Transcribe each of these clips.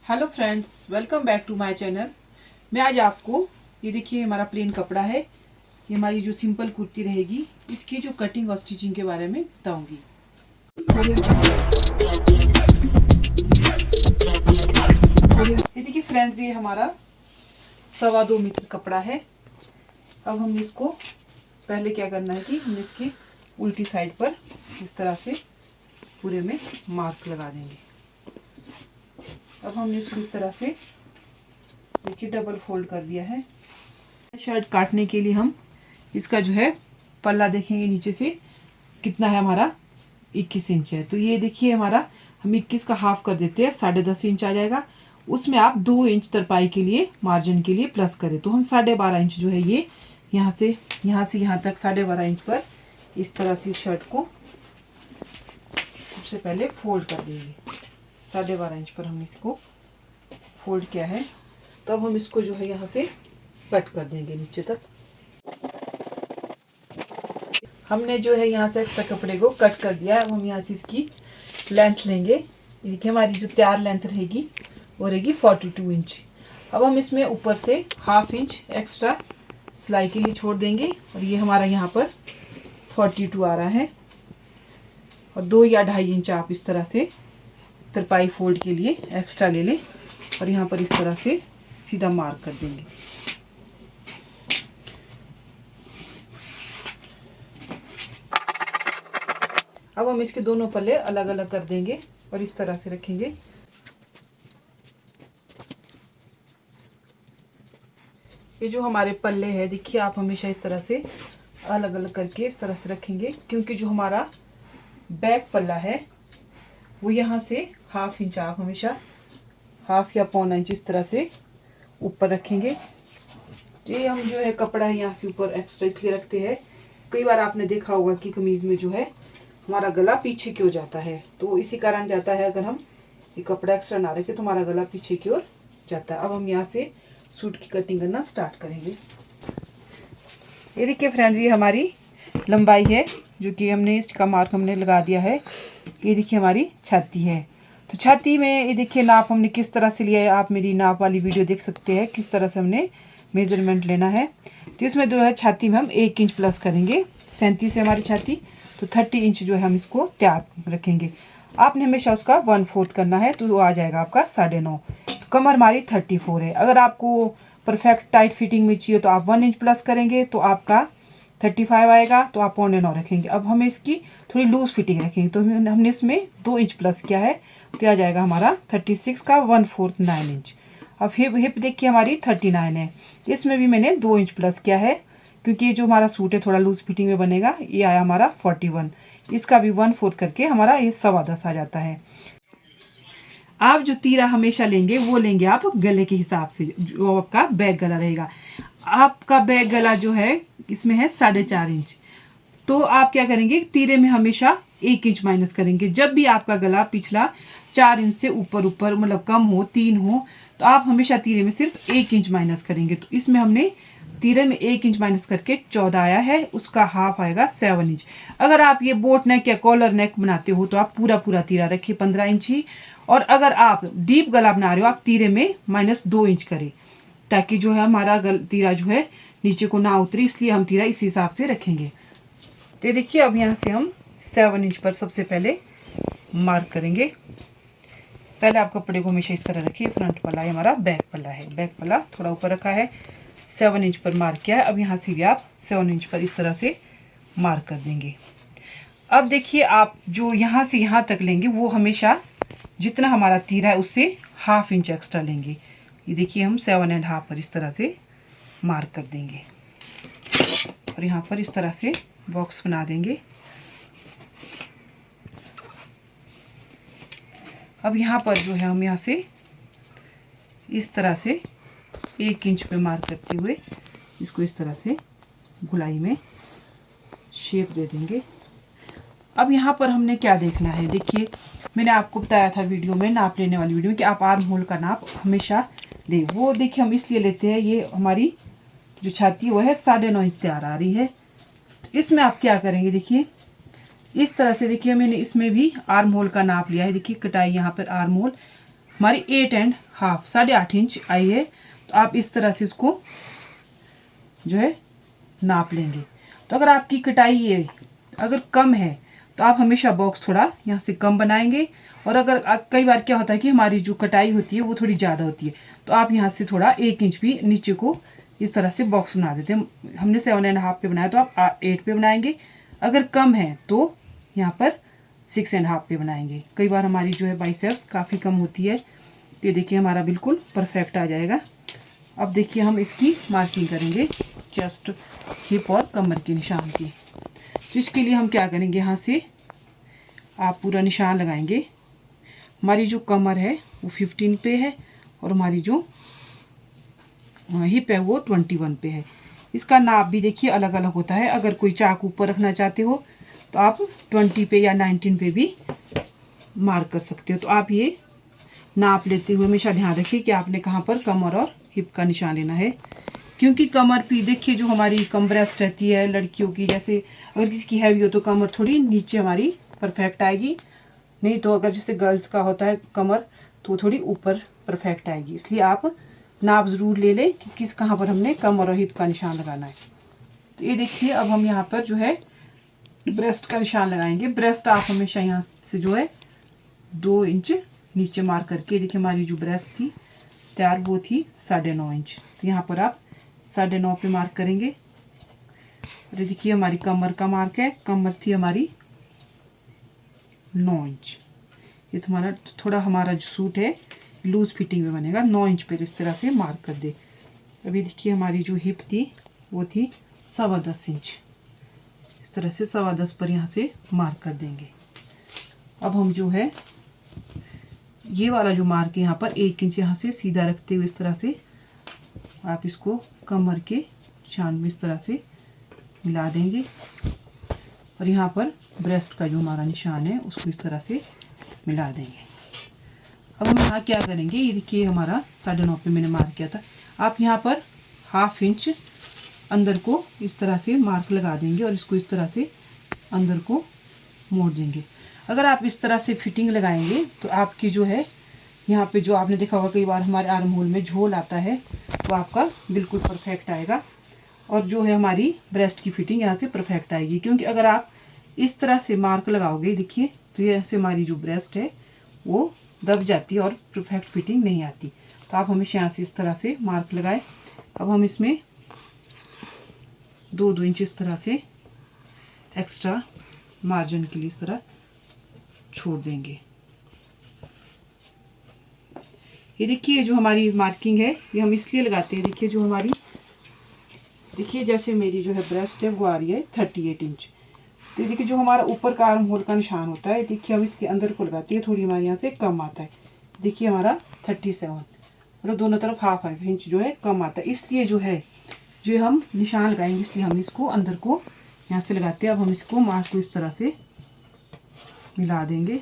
Hello friends, welcome back to my channel. मैं आज आपको ये देखिए हमारा प्लेन कपड़ा है, ये हमारी जो सिंपल कुर्ती रहेगी इसकी जो कटिंग और स्टिचिंग के बारे में बताऊंगी। ये देखिए फ्रेंड्स, ये हमारा 2.25 मीटर कपड़ा है। अब हम इसको पहले क्या करना है कि हम इसकी उल्टी साइड पर इस तरह से पूरे में मार्क लगा देंगे। अब हमने इसको इस तरह से देखिए डबल फोल्ड कर दिया है। शर्ट काटने के लिए हम इसका जो है पल्ला देखेंगे नीचे से कितना है, हमारा 21 इंच है। तो ये देखिए हमारा हम 21 का हाफ कर देते हैं, 10.5 इंच आ जाएगा। उसमें आप 2 इंच तरपाई के लिए मार्जिन के लिए प्लस करें तो हम 12.5 इंच जो है ये यहाँ से यहाँ तक 12.5 इंच पर इस तरह से शर्ट को सबसे पहले फोल्ड कर देंगे। 12.5 इंच पर हमने इसको फोल्ड किया है। तो अब हम इसको जो है यहाँ से कट कर देंगे नीचे तक। हमने जो है यहाँ से एक्स्ट्रा कपड़े को कट कर दिया है। अब हम यहाँ से इसकी लेंथ लेंगे। देखिए हमारी जो तैयार लेंथ रहेगी वो रहेगी 42 इंच। अब हम इसमें ऊपर से 1/2 इंच एक्स्ट्रा सिलाई के लिए छोड़ देंगे और ये हमारा यहाँ पर 42 आ रहा है। और 2 या 2.5 इंच आप इस तरह से तरपाई फोल्ड के लिए एक्स्ट्रा ले लें और यहाँ पर इस तरह से सीधा मार्क कर देंगे। अब हम इसके दोनों पल्ले अलग अलग कर देंगे और इस तरह से रखेंगे। ये जो हमारे पल्ले हैं देखिए आप हमेशा इस तरह से अलग अलग करके इस तरह से रखेंगे, क्योंकि जो हमारा बैक पल्ला है वो यहाँ से 1/2 इंच आप हमेशा 1/2 या 1/4 इंच इस तरह से ऊपर रखेंगे। तो ये हम जो है कपड़ा है यहाँ से ऊपर एक्स्ट्रा इसलिए रखते हैं, कई बार आपने देखा होगा कि कमीज में जो है हमारा गला पीछे की ओर जाता है, तो इसी कारण जाता है। अगर हम ये कपड़ा एक्स्ट्रा ना रखें तो हमारा गला पीछे की ओर जाता है। अब हम यहाँ से सूट की कटिंग करना स्टार्ट करेंगे। ये देखिए फ्रेंड्स, ये हमारी लंबाई है जो कि हमने इसका मार्क हमने लगा दिया है। ये देखिए हमारी छाती है। तो छाती में ये देखिए नाप हमने किस तरह से लिया है, आप मेरी नाप वाली वीडियो देख सकते हैं किस तरह से हमने मेजरमेंट लेना है। तो इसमें जो है छाती में हम 1 इंच प्लस करेंगे। 37 है हमारी छाती, तो 30 इंच जो है हम इसको तैयार रखेंगे। आपने हमेशा उसका 1/4 करना है तो वो आ जाएगा आपका 9.5। तो कमर हमारी 34 है। अगर आपको परफेक्ट टाइट फिटिंग में चाहिए तो आप 1 इंच प्लस करेंगे तो आपका 35 आएगा, तो आप 1.25 रखेंगे। अब हमें इसकी थोड़ी लूज फिटिंग रखेंगे तो हमने इसमें 2 इंच प्लस किया है तो आ जाएगा हमारा 36 का 1/4 9 इंच। अब हिप देखिए हमारी 39 है, इसमें भी मैंने 2 इंच प्लस किया है क्योंकि ये जो हमारा सूट है थोड़ा लूज फिटिंग में बनेगा। ये आया हमारा 41, इसका भी 1/4 करके हमारा ये 10.25 आ जाता है। आप जो तीरा हमेशा लेंगे वो लेंगे आप गले के हिसाब से, जो आपका बैक गला रहेगा। आपका बैक गला जो है इसमें है 4.5 इंच, तो आप क्या करेंगे तीरे में हमेशा 1 इंच माइनस करेंगे। जब भी आपका गला पिछला 4 इंच से ऊपर मतलब कम हो, 3 हो, तो आप हमेशा तीरे में सिर्फ 1 इंच माइनस करेंगे। तो इसमें हमने तीरे में 1 इंच माइनस करके 14 आया है, उसका हाफ आएगा 7 इंच। अगर आप ये बोट नेक या कॉलर नेक बनाते हो तो आप पूरा तीरा रखिए 15 इंच ही। और अगर आप डीप गला बना रहे हो आप तीरे में -2 इंच करें, ताकि जो है हमारा तीरा जो है नीचे को ना उतरे, इसलिए हम तीरा इस हिसाब से रखेंगे। तो देखिए अब यहाँ से हम 7 इंच पर सबसे पहले मार्क करेंगे। पहले आप कपड़े को हमेशा इस तरह रखिए। फ्रंट पल्ला है हमारा, बैक पल्ला है, बैक पल्ला थोड़ा ऊपर रखा है, 7 इंच पर मार्क किया है। अब यहाँ से भी आप 7 इंच पर इस तरह से मार्क कर देंगे। अब देखिए आप जो यहाँ से यहाँ तक लेंगे वो हमेशा जितना हमारा तीरा है उससे 1/2 इंच एक्स्ट्रा लेंगे। ये देखिए हम 7.5 पर इस तरह से मार्क कर देंगे और यहाँ पर इस तरह से बॉक्स बना देंगे। अब यहाँ पर जो है हम यहाँ से इस तरह से 1 इंच पे मार्क करते हुए इसको इस तरह से गुलाई में शेप दे देंगे। अब यहाँ पर हमने क्या देखना है, देखिए मैंने आपको बताया था वीडियो में, नाप लेने वाली वीडियो में, कि आप आर्म होल का नाप हमेशा ले। वो देखिए हम इसलिए लेते हैं, ये हमारी जो छाती है वो है 9.5 इंच तैयार आ रही है। तो इसमें आप क्या करेंगे, देखिए इस तरह से, देखिए मैंने इसमें भी आर्म होल का नाप लिया है। देखिए कटाई यहाँ पर आर्म होल हमारी 8.5 8.5 इंच आई है। तो आप इस तरह से इसको जो है नाप लेंगे। तो अगर आपकी कटाई ये अगर कम है तो आप हमेशा बॉक्स थोड़ा यहाँ से कम बनाएंगे। और अगर कई बार क्या होता है कि हमारी जो कटाई होती है वो थोड़ी ज़्यादा होती है, तो आप यहाँ से थोड़ा 1 इंच भी नीचे को इस तरह से बॉक्स बना देते हैं। हमने 7.5 पे बनाया तो आप 8 पे बनाएंगे। अगर कम है तो यहाँ पर 6.5 पे बनाएंगे। कई बार हमारी जो है बाइसेप्स काफ़ी कम होती है। ये देखिए हमारा बिल्कुल परफेक्ट आ जाएगा। अब देखिए हम इसकी मार्किंग करेंगे चेस्ट, हिप और कमर के निशान की। तो इसके लिए हम क्या करेंगे, यहाँ से आप पूरा निशान लगाएंगे। हमारी जो कमर है वो 15 पे है और हमारी जो हिप है वो 21 पे है। इसका नाप भी देखिए अलग अलग होता है। अगर कोई चाक ऊपर रखना चाहते हो तो आप 20 पे या 19 पे भी मार्क कर सकते हो। तो आप ये नाप लेते हुए हमेशा ध्यान रखिए कि आपने कहाँ पर कमर और हिप का निशान लेना है। क्योंकि कमर पे देखिए जो हमारी कम ब्रेस्ट रहती है लड़कियों की, जैसे अगर किसी की हैवी हो तो कमर थोड़ी नीचे हमारी परफेक्ट आएगी, नहीं तो अगर जैसे गर्ल्स का होता है कमर तो थोड़ी ऊपर परफेक्ट आएगी। इसलिए आप नाप ज़रूर ले लें कि किस कहाँ पर हमने कमर और हिप का निशान लगाना है। तो ये देखिए अब हम यहाँ पर जो है ब्रेस्ट का निशान लगाएंगे। ब्रेस्ट आप हमेशा यहाँ से जो है 2 इंच नीचे मार्क करके, देखिए हमारी जो ब्रेस्ट थी तैयार वो थी 9.5 इंच, तो यहाँ पर आप 9.5 पे मार्क करेंगे। और देखिए हमारी कमर का मार्क है, कमर थी हमारी 9 इंच। ये तुम्हारा थोड़ा हमारा जो सूट है लूज फिटिंग में बनेगा, 9 इंच पर इस तरह से मार्क कर दे। अभी देखिए हमारी जो हिप थी वो थी 10.25 इंच, इस तरह से 10.25 पर यहाँ से मार्क कर देंगे। अब हम जो है ये वाला जो मार्क है यहाँ पर 1 इंच यहाँ से सीधा रखते हुए इस तरह से आप इसको कमर के निशान में इस तरह से मिला देंगे। और यहाँ पर ब्रेस्ट का जो हमारा निशान है उसको इस तरह से मिला देंगे। अब हम यहाँ क्या करेंगे, ये देखिए हमारा 9.5 पे मैंने मार्क किया था। आप यहाँ पर 1/2 इंच अंदर को इस तरह से मार्क लगा देंगे और इसको इस तरह से अंदर को मोड़ देंगे। अगर आप इस तरह से फिटिंग लगाएंगे तो आपकी जो है यहाँ पे जो आपने देखा होगा कई बार हमारे आर्म होल में झोल आता है तो आपका बिल्कुल परफेक्ट आएगा। और जो है हमारी ब्रेस्ट की फिटिंग यहाँ से परफेक्ट आएगी। क्योंकि अगर आप इस तरह से मार्क लगाओगे देखिए तो ये ऐसे हमारी जो ब्रेस्ट है वो दब जाती है और परफेक्ट फिटिंग नहीं आती। तो आप हमेशा यहाँ से इस तरह से मार्क लगाए। अब हम इसमें 2-2 इंच इस तरह से एक्स्ट्रा मार्जिन के लिए इस तरह छोड़ देंगे। ये देखिए जो हमारी मार्किंग है ये हम इसलिए लगाते हैं, देखिए जो हमारी देखिए जैसे मेरी जो है ब्रेस्ट है वो आ रही है 38 इंच। तो देखिए जो हमारा ऊपर का आर्म होल का निशान होता है देखिए हम इसके अंदर को लगाते हैं, थोड़ी हमारे यहाँ से कम आता है। देखिए हमारा 37 और दोनों तरफ 1/2 इंच जो है कम आता है। इसलिए जो है जो हम निशान लगाएंगे इसलिए हम इसको अंदर को यहाँ से लगाते हैं। अब हम इसको मार्क को इस तरह से मिला देंगे।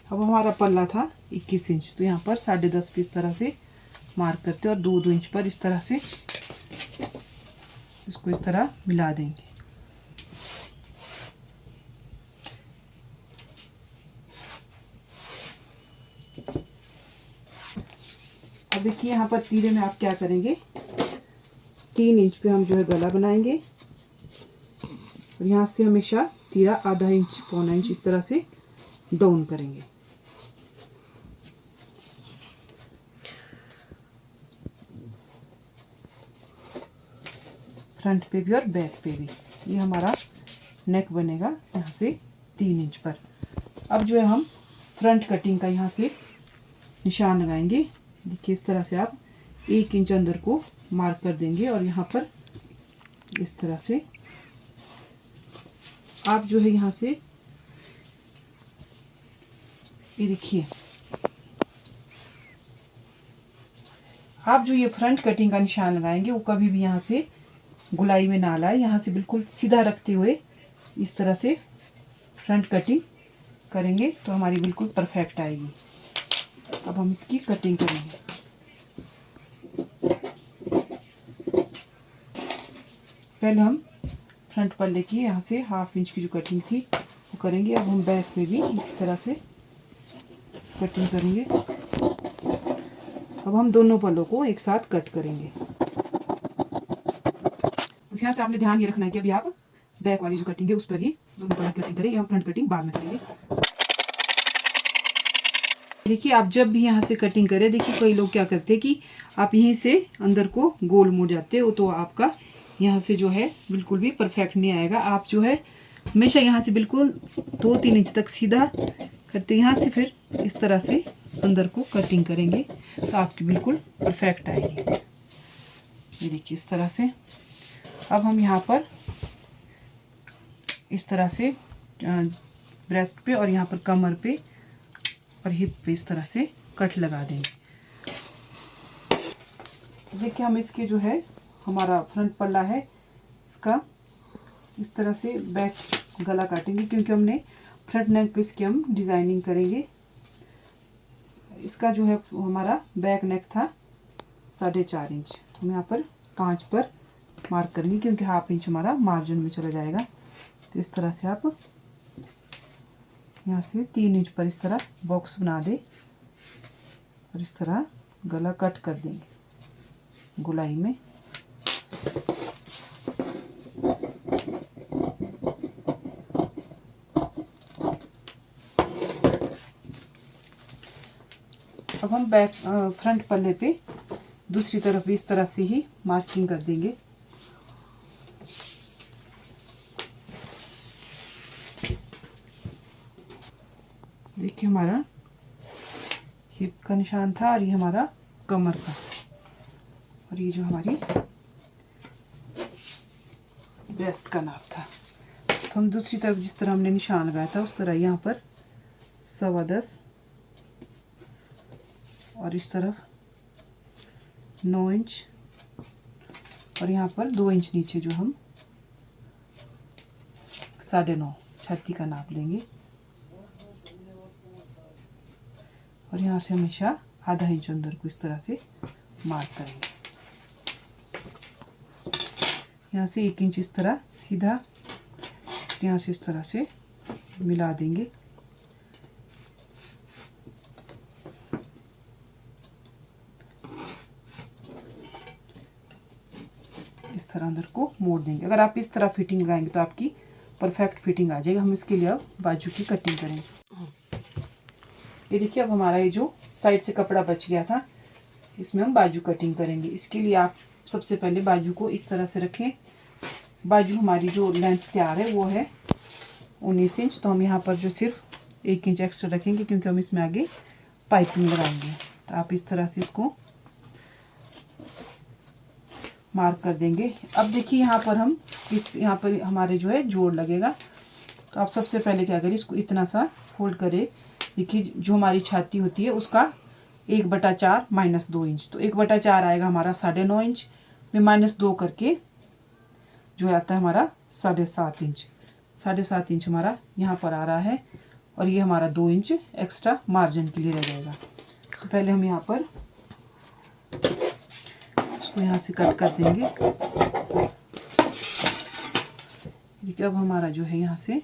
अब हमारा पल्ला था 21 इंच, तो यहाँ पर 10.5 पे इस तरह से मार्क करते हैं और 2-2 इंच पर इस तरह से इसको इस तरह मिला देंगे। अब देखिए यहाँ पर तीरे में आप क्या करेंगे, 3 इंच पे हम जो है गला बनाएंगे और यहाँ से हमेशा तीरा 1/2 इंच 1/4 इंच इस तरह से डाउन करेंगे। फ्रंट पे भी और बैक पे भी। ये हमारा नेक बनेगा यहाँ से 3 इंच पर। अब जो है हम फ्रंट कटिंग का यहाँ से निशान लगाएंगे। देखिए इस तरह से आप 1 इंच अंदर को मार्क कर देंगे और यहाँ पर इस तरह से आप जो है यहाँ से ये देखिए आप जो ये फ्रंट कटिंग का निशान लगाएंगे वो कभी भी यहाँ से गुलाई में ना लाए, यहाँ से बिल्कुल सीधा रखते हुए इस तरह से फ्रंट कटिंग करेंगे तो हमारी बिल्कुल परफेक्ट आएगी। अब हम इसकी कटिंग करेंगे। पहले हम फ्रंट पल्ले की यहाँ से 1/2 इंच की जो कटिंग थी वो करेंगे। अब हम बैक पे भी इसी तरह से कटिंग करेंगे। अब हम दोनों पल्लों को एक साथ कट करेंगे। बस यहाँ से आपने ध्यान ये रखना है कि अभी आप बैक वाली जो कटिंग है उस पर ही दोनों पल्ले कटिंग करें, या फ्रंट कटिंग बाद में करेंगे। देखिए आप जब भी यहाँ से कटिंग करें, देखिए कई लोग क्या करते हैं कि आप यहीं से अंदर को गोल मुड़ जाते हो, तो आपका यहाँ से जो है बिल्कुल भी परफेक्ट नहीं आएगा। आप जो है हमेशा यहाँ से बिल्कुल 2-3 इंच तक सीधा करते, यहाँ से फिर इस तरह से अंदर को कटिंग करेंगे तो आपकी बिल्कुल परफेक्ट आएगी। ये देखिए इस तरह से। अब हम यहाँ पर इस तरह से ब्रेस्ट पे और यहाँ पर कमर पे और हिप पे इस तरह से कट लगा देंगे। देखिए हम इसके जो है हमारा फ्रंट पल्ला है, इसका इस तरह से बैक गला काटेंगे, क्योंकि हमने फ्रंट नेक पे इसकी हम डिज़ाइनिंग करेंगे। इसका जो है हमारा बैक नेक था 4.5 इंच, हम यहाँ पर 5 पर मार्क करेंगे, क्योंकि हाफ इंच हमारा मार्जिन में चला जाएगा। तो इस तरह से आप यहाँ से 3 इंच पर इस तरह बॉक्स बना दे और इस तरह गला कट कर देंगे गोलाई में। अब हम बैक फ्रंट पल्ले पे दूसरी तरफ भी इस तरह से ही मार्किंग कर देंगे। देखिए हमारा हिप का निशान था और ये हमारा कमर का, और ये जो हमारी ब्रेस्ट का नाप था। तो हम दूसरी तरफ जिस तरह हमने निशान लगाया था उस तरह यहाँ पर 10.25 और इस तरफ 9 इंच और यहाँ पर 2 इंच नीचे जो हम 9.5 छाती का नाप लेंगे, और यहाँ से हमेशा आधा इंच अंदर को इस तरह से मार्क करेंगे। यहाँ से 1 इंच इस तरह सीधा, यहाँ से इस तरह से मिला देंगे। इस तरह अंदर को मोड़ देंगे। अगर आप इस तरह फिटिंग लगाएंगे तो आपकी परफेक्ट फिटिंग आ जाएगी। हम इसके लिए अब बाजू की कटिंग करेंगे। ये देखिए अब हमारा ये जो साइड से कपड़ा बच गया था, इसमें हम बाजू कटिंग करेंगे। इसके लिए आप सबसे पहले बाजू को इस तरह से रखें। बाजू हमारी जो लेंथ तैयार है वो है 19 इंच, तो हम यहाँ पर जो सिर्फ 1 इंच एक्स्ट्रा रखेंगे, क्योंकि हम इसमें आगे पाइपिंग लगाएंगे। तो आप इस तरह से इसको मार्क कर देंगे। अब देखिए यहाँ पर हम यहाँ पर हमारे जो है जोड़ लगेगा, तो आप सबसे पहले क्या करें, इसको इतना सा फोल्ड करें। देखिए जो हमारी छाती होती है उसका 1/4 - 2 इंच, तो 1/4 आएगा हमारा 9.5 इंच में -2 करके जो आता है हमारा 7.5 इंच। 7.5 इंच हमारा यहाँ पर आ रहा है, और ये हमारा 2 इंच एक्स्ट्रा मार्जिन के लिए रह जाएगा। तो पहले हम यहाँ पर इसको यहाँ से कट कर देंगे। देखिए अब हमारा जो है यहाँ से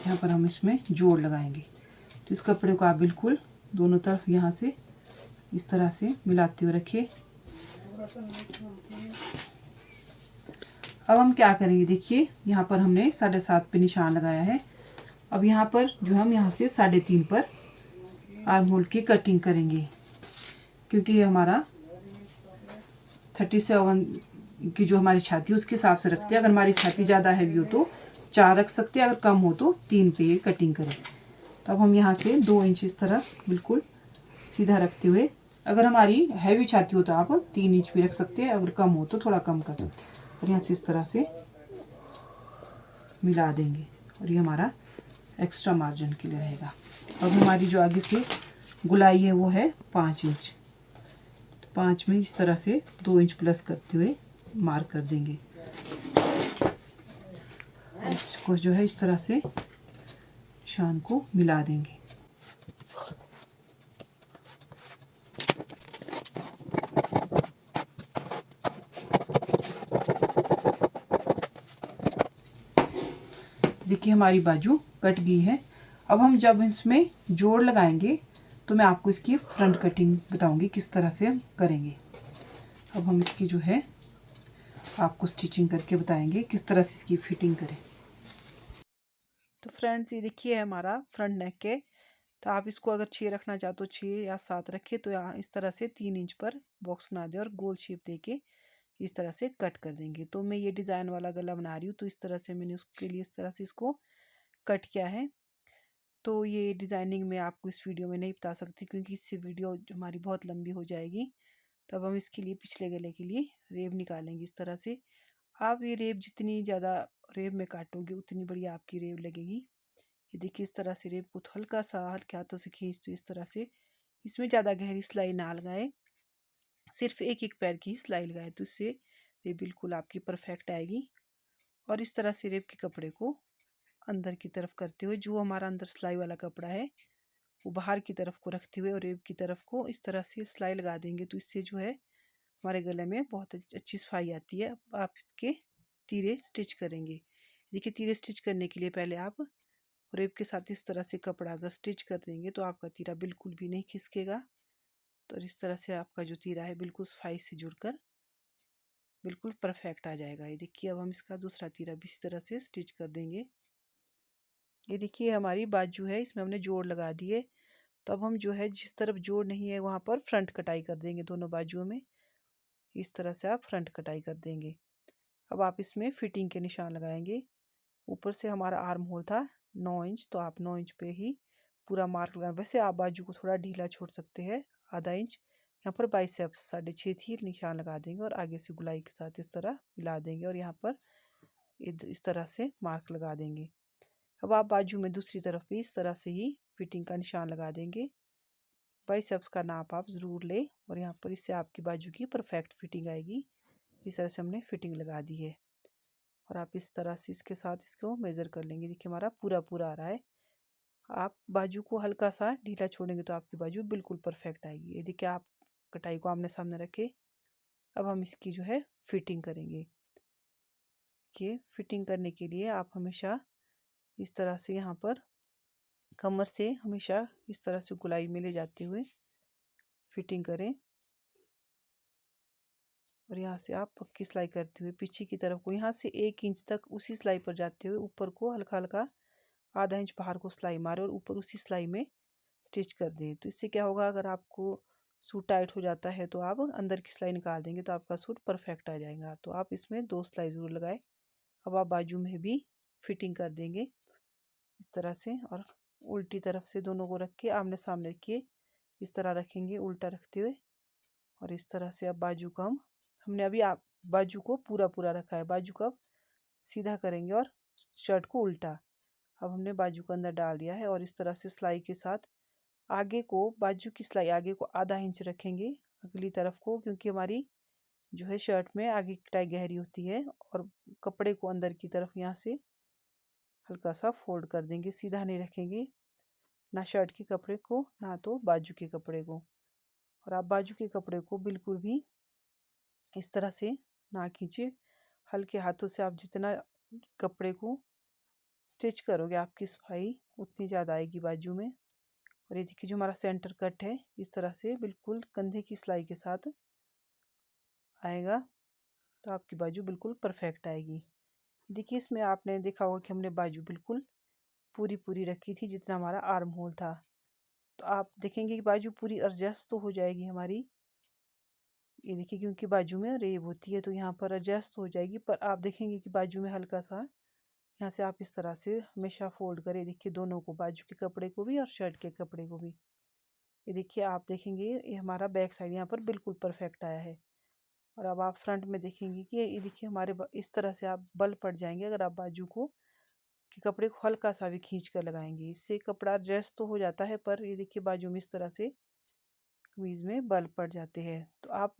यहाँ पर हम इसमें जोड़ लगाएंगे। तो इस कपड़े को आप बिल्कुल दोनों तरफ यहाँ से इस तरह से मिलाते हुए रखिए। अब हम क्या करेंगे, देखिए यहाँ पर हमने 7.5 पे निशान लगाया है। अब यहाँ पर जो हम यहाँ से 3.5 पर आर्म होल की कटिंग करेंगे, क्योंकि ये हमारा 37 की जो हमारी छाती है उसके हिसाब से रखते हैं। अगर हमारी छाती ज़्यादा हैवी हो तो 4 रख सकते हैं, अगर कम हो तो 3 पे ये कटिंग करें। तो अब हम यहाँ से 2 इंच इस तरह बिल्कुल सीधा रखते हुए, अगर हमारी हैवी छाती हो तो आप 3 इंच भी रख सकते हैं, अगर कम हो तो थोड़ा कम कर सकते हैं। और यहाँ से इस तरह से मिला देंगे, और ये हमारा एक्स्ट्रा मार्जिन के लिए रहेगा। अब हमारी जो आगे से गुलाई है वो है 5 इंच, तो 5 में इस तरह से 2 इंच प्लस करते हुए मार्क कर देंगे। इसको जो है इस तरह से निशान को मिला देंगे। देखिए हमारी बाजू कट गई है। अब हम जब इसमें जोड़ लगाएंगे तो मैं आपको इसकी फ्रंट कटिंग बताऊंगी किस तरह से हम करेंगे। अब हम इसकी जो है आपको स्टिचिंग करके बताएंगे किस तरह से इसकी फिटिंग करें। तो फ्रेंड्स, ये देखिए हमारा फ्रंट नेक है। तो आप इसको अगर 6 रखना चाहते हो 6 या 7 रखें। तो यहाँ इस तरह से 3 इंच पर बॉक्स बना दें और गोल शेप देके इस तरह से कट कर देंगे। तो मैं ये डिज़ाइन वाला गला बना रही हूँ, तो इस तरह से मैंने उसके लिए इस तरह से इसको कट किया है। तो ये डिज़ाइनिंग मैं आपको इस वीडियो में नहीं बता सकती क्योंकि इससे वीडियो हमारी बहुत लंबी हो जाएगी। तब हम इसके लिए पिछले गले के लिए रेब निकालेंगे इस तरह से। आप ये रेब जितनी ज़्यादा रेब में काटोगे उतनी बड़ी आपकी रेब लगेगी। ये देखिए इस तरह से रेब को हल्का सा हल्के हाथों से खींच दो इस तरह से। इसमें ज़्यादा गहरी सिलाई ना लगाए, सिर्फ एक एक पैर की सिलाई लगाए, तो इससे रेब बिल्कुल आपकी परफेक्ट आएगी। और इस तरह से रेब के कपड़े को अंदर की तरफ करते हुए, जो हमारा अंदर सिलाई वाला कपड़ा है वो बाहर की तरफ को रखते हुए और रेब की तरफ को इस तरह से सिलाई लगा देंगे। तो इससे जो है हमारे गले में बहुत अच्छी सफाई आती है। अब आप इसके तीरे स्टिच करेंगे। देखिए तीरे स्टिच करने के लिए पहले आप रेब के साथ इस तरह से कपड़ा अगर स्टिच कर देंगे तो आपका तीरा बिल्कुल भी नहीं खिसकेगा। तो इस तरह से आपका जो तीरा है बिल्कुल सफाई से जुड़कर बिल्कुल परफेक्ट आ जाएगा। ये देखिए अब हम इसका दूसरा तीरा भी इसी तरह से स्टिच कर देंगे। ये देखिए हमारी बाजू है, इसमें हमने जोड़ लगा दिए। तो अब हम जो है जिस तरफ जोड़ नहीं है वहाँ पर फ्रंट कटाई कर देंगे दोनों बाजुओं में। इस तरह से आप फ्रंट कटाई कर देंगे। अब आप इसमें फिटिंग के निशान लगाएंगे। ऊपर से हमारा आर्म होल था 9 इंच, तो आप 9 इंच पे ही पूरा मार्क लगाएं। वैसे आप बाजू को थोड़ा ढीला छोड़ सकते हैं, आधा इंच। यहाँ पर बाइसेप्स 6.5 थी, निशान लगा देंगे और आगे से गुलाई के साथ इस तरह मिला देंगे और यहाँ पर इस तरह से मार्क लगा देंगे। अब आप बाजू में दूसरी तरफ भी इस तरह से ही फिटिंग का निशान लगा देंगे। बाइसेप्स का नाप आप ज़रूर लें और यहाँ पर इससे आपकी बाजू की परफेक्ट फिटिंग आएगी। इस तरह से हमने फिटिंग लगा दी है और आप इस तरह से इसके साथ इसको मेज़र कर लेंगे। देखिए हमारा पूरा पूरा आ रहा है। आप बाजू को हल्का सा ढीला छोड़ेंगे तो आपकी बाजू बिल्कुल परफेक्ट आएगी। ये देखिए आप कटाई को आमने सामने रखें। अब हम इसकी जो है फिटिंग करेंगे। कि फिटिंग करने के लिए आप हमेशा इस तरह से यहाँ पर कमर से हमेशा इस तरह से गुलाई में ले जाते हुए फिटिंग करें और यहाँ से आप पक्की सिलाई करते हुए पीछे की तरफ को यहाँ से 1 इंच तक उसी सिलाई पर जाते हुए ऊपर को हल्का हल्का आधा इंच बाहर को सिलाई मारे और ऊपर उसी सिलाई में स्टिच कर दें। तो इससे क्या होगा, अगर आपको सूट टाइट हो जाता है तो आप अंदर की सिलाई निकाल देंगे तो आपका सूट परफेक्ट आ जाएगा। तो आप इसमें 2 सिलाई ज़रूर लगाए। अब आप बाजू में भी फिटिंग कर देंगे इस तरह से और उल्टी तरफ से दोनों को रख के आमने सामने रखिए। इस तरह रखेंगे उल्टा रखते हुए और इस तरह से अब बाजू को हमने अभी आप बाजू को पूरा पूरा रखा है। बाजू को अब सीधा करेंगे और शर्ट को उल्टा। अब हमने बाजू को अंदर डाल दिया है और इस तरह से सिलाई के साथ आगे को बाजू की सिलाई आगे को आधा इंच रखेंगे अगली तरफ को, क्योंकि हमारी जो है शर्ट में आगे की टाई गहरी होती है और कपड़े को अंदर की तरफ यहाँ से हल्का सा फोल्ड कर देंगे। सीधा नहीं रखेंगे, ना शर्ट के कपड़े को ना तो बाजू के कपड़े को। और आप बाजू के कपड़े को बिल्कुल भी इस तरह से ना खींचे। हल्के हाथों से आप जितना कपड़े को स्टिच करोगे आपकी सफाई उतनी ज़्यादा आएगी बाजू में। और ये देखिए जो हमारा सेंटर कट है इस तरह से बिल्कुल कंधे की सिलाई के साथ आएगा तो आपकी बाजू बिल्कुल परफेक्ट आएगी। देखिए इसमें आपने देखा होगा कि हमने बाजू बिल्कुल पूरी पूरी रखी थी जितना हमारा आर्म होल था। तो आप देखेंगे कि बाजू पूरी एडजस्ट तो हो जाएगी हमारी। ये देखिए क्योंकि बाजू में रेब होती है तो यहाँ पर एडजस्ट हो जाएगी, पर आप देखेंगे कि बाजू में हल्का सा यहाँ से आप इस तरह से हमेशा फोल्ड करें। देखिए दोनों को, बाजू के कपड़े को भी और शर्ट के कपड़े को भी। ये देखिए आप देखेंगे ये हमारा बैक साइड यहाँ पर बिल्कुल परफेक्ट आया है। और अब आप फ्रंट में देखेंगे कि ये देखिए हमारे इस तरह से आप बल पड़ जाएंगे अगर आप बाजू को कि कपड़े को हल्का सा भी खींच कर लगाएंगे। इससे कपड़ा एडजस्ट तो हो जाता है, पर ये देखिए बाजू में इस तरह से कमीज में बल पड़ जाते हैं। तो आप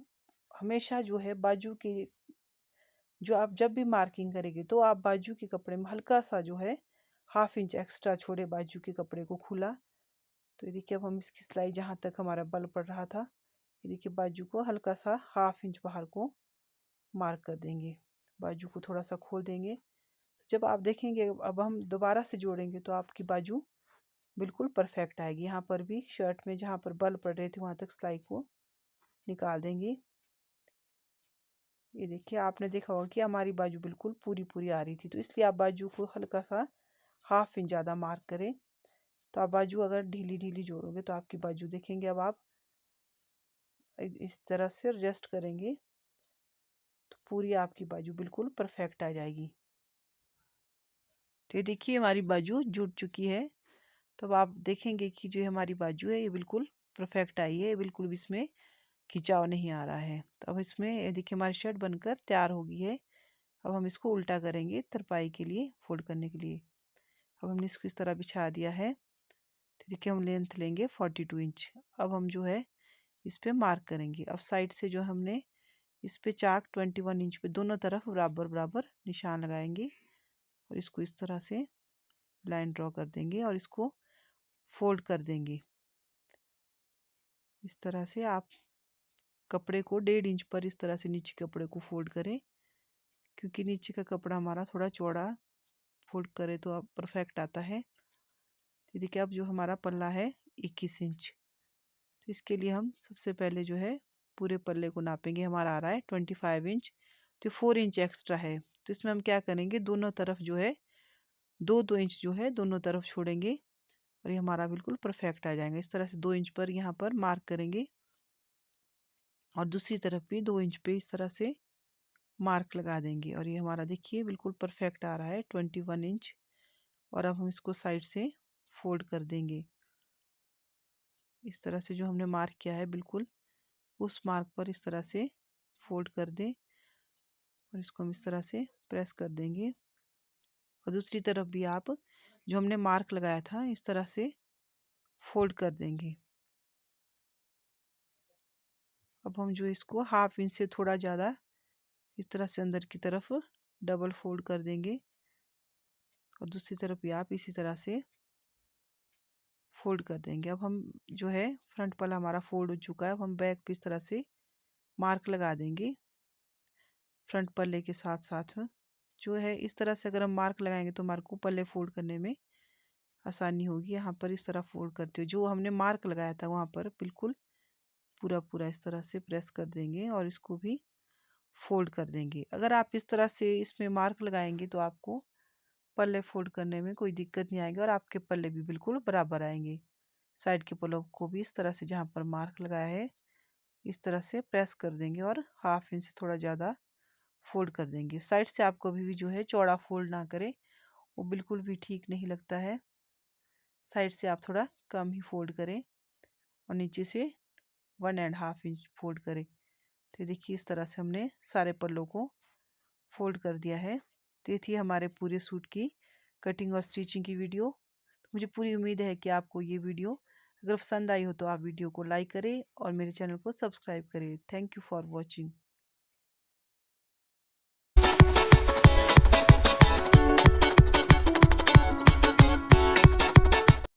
हमेशा जो है बाजू के जो आप जब भी मार्किंग करेंगे तो आप बाजू के कपड़े में हल्का सा जो है 1/2 इंच एक्स्ट्रा छोड़े बाजू के कपड़े को खुला। तो ये देखिए अब हम इसकी सिलाई जहाँ तक हमारा बल पड़ रहा था, ये देखिए बाजू को हल्का सा 1/2 इंच बाहर को मार्क कर देंगे। बाजू को थोड़ा सा खोल देंगे तो जब आप देखेंगे अब हम दोबारा से जोड़ेंगे तो आपकी बाजू बिल्कुल परफेक्ट आएगी। यहाँ पर भी शर्ट में जहाँ पर बल पड़ रहे थे वहाँ तक सिलाई को निकाल देंगे। ये देखिए, आपने देखा होगा कि हमारी बाजू बिल्कुल पूरी पूरी आ रही थी, तो इसलिए आप बाजू को हल्का सा हाफ इंच ज़्यादा मार्क करें। तो आप बाजू अगर ढीली ढीली जोड़ोगे तो आपकी बाजू देखेंगे, अब आप इस तरह से एडजस्ट करेंगे तो पूरी आपकी बाजू बिल्कुल परफेक्ट आ जाएगी। तो ये देखिए, हमारी बाजू जुड़ चुकी है। तो अब आप देखेंगे कि जो हमारी बाजू है ये बिल्कुल परफेक्ट आई है, बिल्कुल भी इसमें खिंचाव नहीं आ रहा है। तो अब इसमें ये देखिए, हमारी शर्ट बनकर तैयार हो गई है। अब हम इसको उल्टा करेंगे तरपाई के लिए, फोल्ड करने के लिए। अब हमने इसको इस तरह बिछा दिया है। तो देखिए, हम लेंथ लेंगे 42 इंच। अब हम जो है इस पे मार्क करेंगे। अब साइड से जो हमने इस पे चाक 21 इंच पे दोनों तरफ बराबर बराबर निशान लगाएंगे और इसको इस तरह से लाइन ड्रॉ कर देंगे और इसको फोल्ड कर देंगे। इस तरह से आप कपड़े को 1.5 इंच पर इस तरह से नीचे कपड़े को फोल्ड करें, क्योंकि नीचे का कपड़ा हमारा थोड़ा चौड़ा फोल्ड करें तो अब परफेक्ट आता है। तो देखिए, अब जो हमारा पल्ला है 21 इंच। तो इसके लिए हम सबसे पहले जो है पूरे पल्ले को नापेंगे। हमारा आ रहा है 25 इंच, तो 4 इंच एक्स्ट्रा है। तो इसमें हम क्या करेंगे, दोनों तरफ जो है 2-2 इंच जो है दोनों तरफ छोड़ेंगे और ये हमारा बिल्कुल परफेक्ट आ जाएगा। इस तरह से 2 इंच पर यहाँ पर मार्क करेंगे और दूसरी तरफ भी 2 इंच पे इस तरह से मार्क लगा देंगे और ये हमारा देखिए बिल्कुल परफेक्ट आ रहा है 21 इंच। और अब हम इसको साइड से फोल्ड कर देंगे। इस तरह से जो हमने मार्क किया है बिल्कुल उस मार्क पर इस तरह से फोल्ड कर दें और इसको हम इस तरह से प्रेस कर देंगे। और दूसरी तरफ भी आप जो हमने मार्क लगाया था इस तरह से फोल्ड कर देंगे। अब हम जो इसको हाफ इंच से थोड़ा ज़्यादा इस तरह से अंदर की तरफ डबल फोल्ड कर देंगे और दूसरी तरफ भी आप इसी तरह से फोल्ड कर देंगे। अब हम जो है फ्रंट पल्ला हमारा फोल्ड हो चुका है। अब हम बैक पे इस तरह से मार्क लगा देंगे फ्रंट पल्ले के साथ साथ में। जो है इस तरह से अगर हम मार्क लगाएंगे तो हमारे को पल्ले फोल्ड करने में आसानी होगी। यहाँ पर इस तरह फोल्ड करते हुए जो हमने मार्क लगाया था वहाँ पर बिल्कुल पूरा पूरा इस तरह से प्रेस कर देंगे और इसको भी फोल्ड कर देंगे। अगर आप इस तरह से इसमें मार्क लगाएंगे तो आपको पल्ले फोल्ड करने में कोई दिक्कत नहीं आएगी और आपके पल्ले भी बिल्कुल बराबर आएंगे। साइड के पल्लों को भी इस तरह से जहाँ पर मार्क लगाया है इस तरह से प्रेस कर देंगे और हाफ इंच से थोड़ा ज़्यादा फोल्ड कर देंगे। साइड से आप कभी भी जो है चौड़ा फोल्ड ना करें, वो बिल्कुल भी ठीक नहीं लगता है। साइड से आप थोड़ा कम ही फोल्ड करें और नीचे से 1.5 इंच फोल्ड करें। तो देखिए, इस तरह से हमने सारे पल्लों को फोल्ड कर दिया है। तो ये थी हमारे पूरे सूट की कटिंग और स्टिचिंग की वीडियो। तो मुझे पूरी उम्मीद है कि आपको ये वीडियो अगर पसंद आई हो तो आप वीडियो को लाइक करें और मेरे चैनल को सब्सक्राइब करें। Thank you for watching.